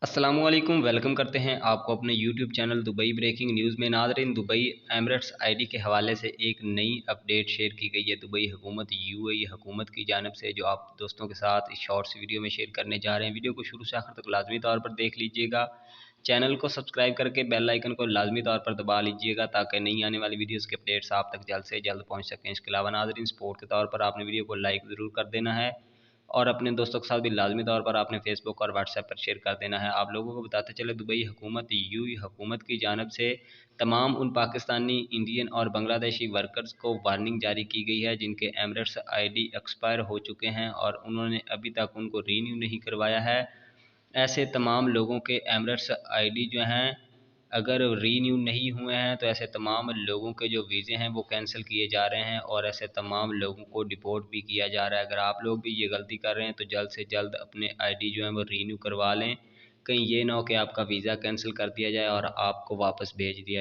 अस्सलामुअलैकुम वेलकम करते हैं आपको अपने YouTube channel Dubai breaking news में। नाज़रीन, दुबई एमिरेट्स आईडी के हवाले से एक नई अपडेट शेयर की गई है दुबई हुकूमत यूएई हुकूमत की जानिब से, जो आप दोस्तों के साथ इस शॉर्ट्स वीडियो में शेयर करने जा रहे हैं। वीडियो को शुरू से आखिर तक लाजमी तौर पर देख लीजिएगा। चैनल को सब्सक्राइब करके बेल आइकन को लाजमी तौर पर दबा लीजिएगा ताकि नई आने वाली वीडियोज़ के अपडेट्स आप तक जल्द से जल्द पहुँच सकें। इसके अलावा नाज़रीन, सपोर्ट के तौर पर आपने वीडियो को लाइक ज़रूर कर देना है और अपने दोस्तों के साथ भी लाजमी तौर पर आपने फेसबुक और व्हाट्सएप पर शेयर कर देना है। आप लोगों को बताते चले, दुबई हुकूमत यूएई हुकूमत की जानिब से तमाम उन पाकिस्तानी, इंडियन और बांग्लादेशी वर्कर्स को वार्निंग जारी की गई है जिनके एमिरेट्स आईडी एक्सपायर हो चुके हैं और उन्होंने अभी तक उनको रीन्यू नहीं करवाया है। ऐसे तमाम लोगों के एमिरेट्स आईडी जो हैं, अगर रीन्यू नहीं हुए हैं तो ऐसे तमाम लोगों के जो वीज़े हैं वो कैंसिल किए जा रहे हैं और ऐसे तमाम लोगों को डिपोर्ट भी किया जा रहा है। अगर आप लोग भी ये गलती कर रहे हैं तो जल्द से जल्द अपने आईडी जो है वो रीन्यू करवा लें, कहीं ये ना हो कि आपका वीज़ा कैंसिल कर दिया जाए और आपको वापस भेज दिया जाए।